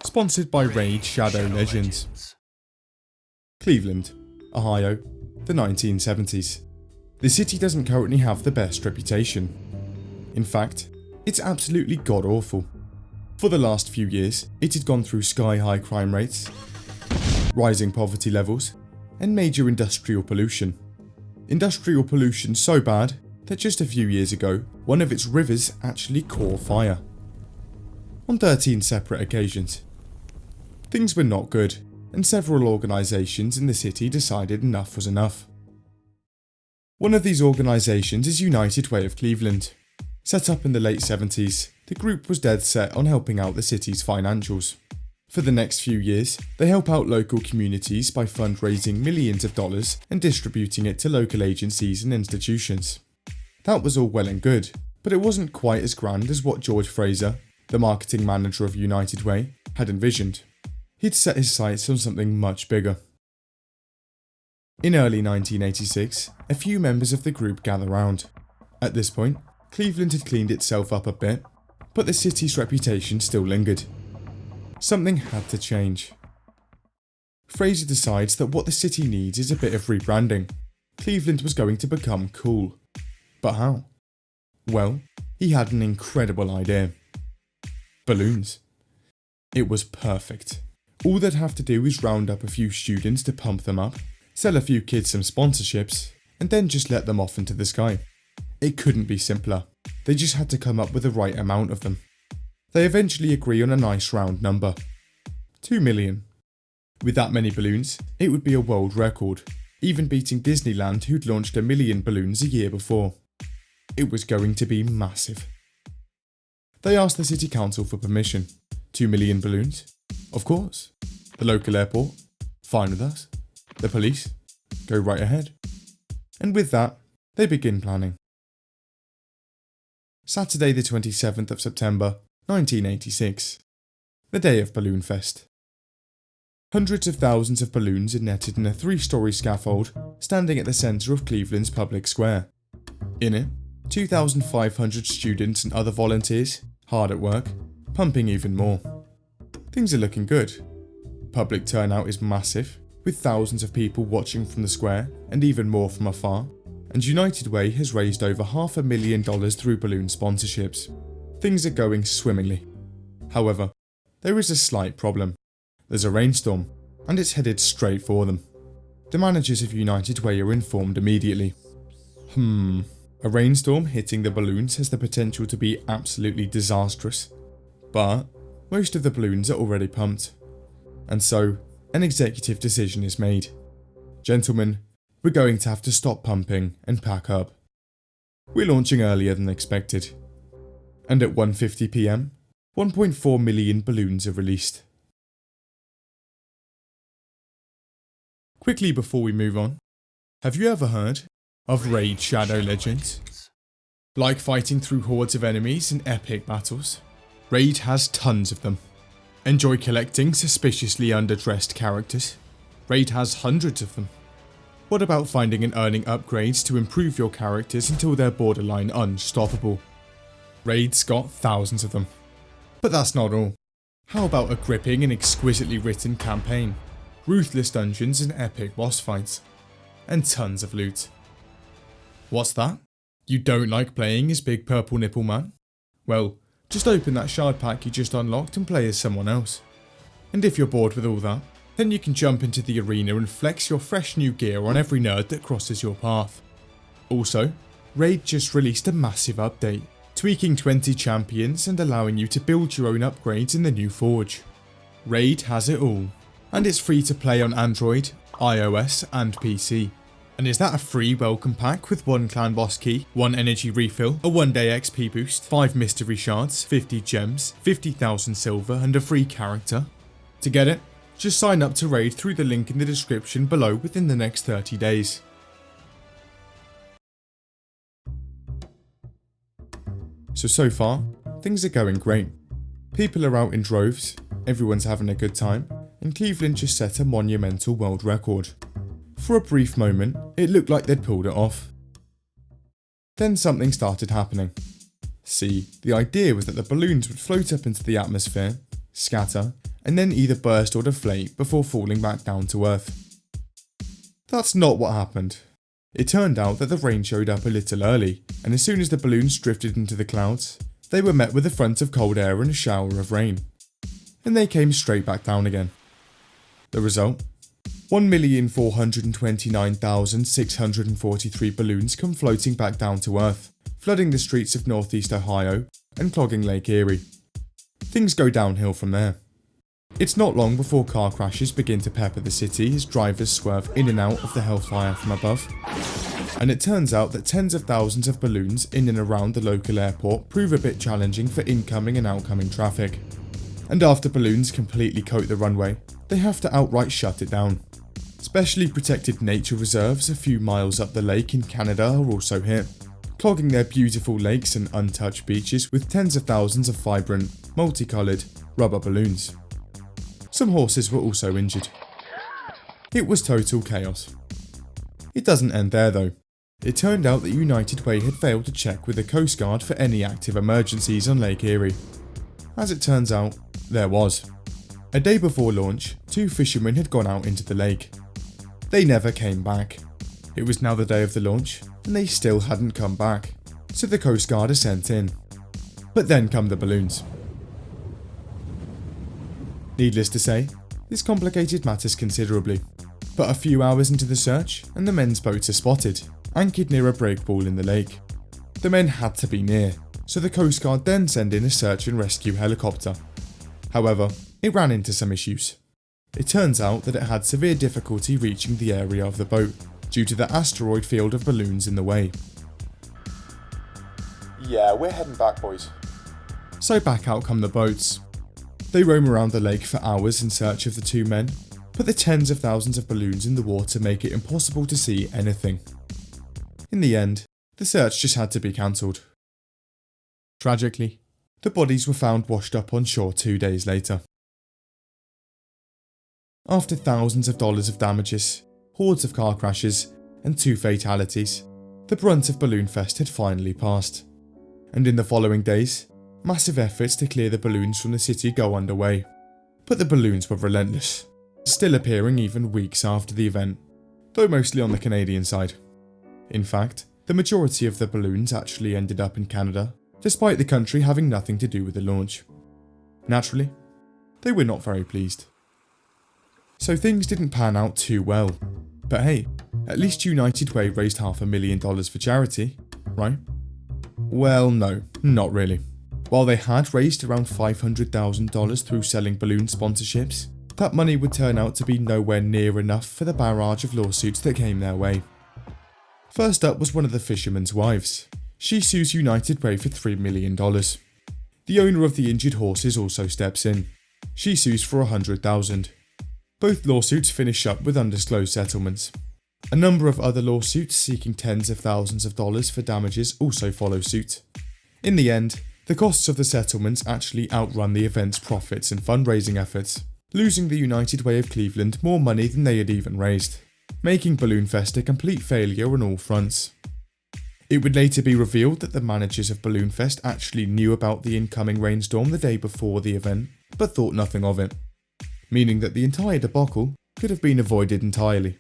Sponsored by Raid Shadow Legends. Cleveland, Ohio, the 1970s. The city doesn't currently have the best reputation. In fact, it's absolutely god-awful. For the last few years, it had gone through sky-high crime rates, rising poverty levels, and major industrial pollution. Industrial pollution so bad that just a few years ago, one of its rivers actually caught fire. On 13 separate occasions. Things were not good, and several organisations in the city decided enough was enough. One of these organisations is United Way of Cleveland. Set up in the late 70s, the group was dead set on helping out the city's financials. For the next few years, they help out local communities by fundraising millions of dollars and distributing it to local agencies and institutions. That was all well and good, but it wasn't quite as grand as what George Fraser, the marketing manager of United Way, had envisioned. He'd set his sights on something much bigger. In early 1986, a few members of the group gather round. At this point, Cleveland had cleaned itself up a bit, but the city's reputation still lingered. Something had to change. Fraser decides that what the city needs is a bit of rebranding. Cleveland was going to become cool. But how? Well, he had an incredible idea. Balloons. It was perfect. All they'd have to do is round up a few students to pump them up, sell a few kids some sponsorships, and then just let them off into the sky. It couldn't be simpler. They just had to come up with the right amount of them. They eventually agree on a nice round number. 2 million. With that many balloons, it would be a world record, even beating Disneyland, who'd launched 1 million balloons a year before. It was going to be massive. They asked the city council for permission. 2 million balloons? Of course. The local airport? Fine with us. The police? Go right ahead. And with that, they begin planning. Saturday the 27th of September, 1986. The day of Balloonfest. Hundreds of thousands of balloons are netted in a 3-story scaffold standing at the centre of Cleveland's public square. In it, 2,500 students and other volunteers, hard at work, pumping even more. Things are looking good. Public turnout is massive, with thousands of people watching from the square and even more from afar, and United Way has raised over $500,000 through balloon sponsorships. Things are going swimmingly. However, there is a slight problem. There's a rainstorm, and it's headed straight for them. The managers of United Way are informed immediately. A rainstorm hitting the balloons has the potential to be absolutely disastrous. But most of the balloons are already pumped. And so, an executive decision is made. Gentlemen, we're going to have to stop pumping and pack up. We're launching earlier than expected. And at 1:50 PM, 1.4 million balloons are released. Quickly before we move on, have you ever heard of Raid Shadow Legends? Like fighting through hordes of enemies in epic battles, Raid has tons of them. Enjoy collecting suspiciously underdressed characters? Raid has hundreds of them. What about finding and earning upgrades to improve your characters until they're borderline unstoppable? Raid's got thousands of them. But that's not all. How about a gripping and exquisitely written campaign, ruthless dungeons and epic boss fights, and tons of loot? What's that? You don't like playing as Big Purple Nipple Man? Well, just open that shard pack you just unlocked and play as someone else. And if you're bored with all that, then you can jump into the arena and flex your fresh new gear on every nerd that crosses your path. Also, Raid just released a massive update, tweaking 20 champions and allowing you to build your own upgrades in the new Forge. Raid has it all, and it's free to play on Android, iOS and PC. And is that a free welcome pack with 1 clan boss key, 1 energy refill, a 1-day XP boost, 5 mystery shards, 50 gems, 50,000 silver and a free character? To get it, just sign up to Raid through the link in the description below within the next 30 days. So far, things are going great. People are out in droves, everyone's having a good time, and Cleveland just set a monumental world record. For a brief moment, it looked like they'd pulled it off. Then something started happening. See, the idea was that the balloons would float up into the atmosphere, scatter, and then either burst or deflate before falling back down to Earth. That's not what happened. It turned out that the rain showed up a little early, and as soon as the balloons drifted into the clouds, they were met with a front of cold air and a shower of rain. And they came straight back down again. The result? 1,429,643 balloons come floating back down to Earth, flooding the streets of northeast Ohio and clogging Lake Erie. Things go downhill from there. It's not long before car crashes begin to pepper the city as drivers swerve in and out of the hellfire from above. And it turns out that tens of thousands of balloons in and around the local airport prove a bit challenging for incoming and outgoing traffic. And after balloons completely coat the runway, they have to outright shut it down. Specially protected nature reserves a few miles up the lake in Canada are also hit, clogging their beautiful lakes and untouched beaches with tens of thousands of vibrant, multicoloured rubber balloons. Some horses were also injured. It was total chaos. It doesn't end there though. It turned out that United Way had failed to check with the Coast Guard for any active emergencies on Lake Erie. As it turns out, there was. A day before launch, 2 fishermen had gone out into the lake. They never came back. It was now the day of the launch, and they still hadn't come back, so the Coast Guard are sent in. But then come the balloons. Needless to say, this complicated matters considerably, but a few hours into the search and the men's boats are spotted, anchored near a breakball in the lake. The men had to be near, so the Coast Guard then send in a search and rescue helicopter. However, it ran into some issues. It turns out that it had severe difficulty reaching the area of the boat, due to the asteroid field of balloons in the way. Yeah, we're heading back, boys. So back out come the boats. They roam around the lake for hours in search of the 2 men, but the tens of thousands of balloons in the water make it impossible to see anything. In the end, the search just had to be cancelled. Tragically, the bodies were found washed up on shore 2 days later. After thousands of dollars of damages, hordes of car crashes, and 2 fatalities, the brunt of Balloonfest had finally passed. And in the following days, massive efforts to clear the balloons from the city go underway. But the balloons were relentless, still appearing even weeks after the event, though mostly on the Canadian side. In fact, the majority of the balloons actually ended up in Canada, despite the country having nothing to do with the launch. Naturally, they were not very pleased. So things didn't pan out too well, but hey, at least United Way raised $500,000 for charity, right? Well, no, not really. While they had raised around $500,000 through selling balloon sponsorships, that money would turn out to be nowhere near enough for the barrage of lawsuits that came their way. First up was one of the fishermen's wives. She sues United Way for $3 million. The owner of the injured horses also steps in. She sues for $100,000. Both lawsuits finish up with undisclosed settlements. A number of other lawsuits seeking tens of thousands of dollars for damages also follow suit. In the end, the costs of the settlements actually outrun the event's profits and fundraising efforts, losing the United Way of Cleveland more money than they had even raised, making Balloonfest a complete failure on all fronts. It would later be revealed that the managers of Balloonfest actually knew about the incoming rainstorm the day before the event, but thought nothing of it, meaning that the entire debacle could have been avoided entirely.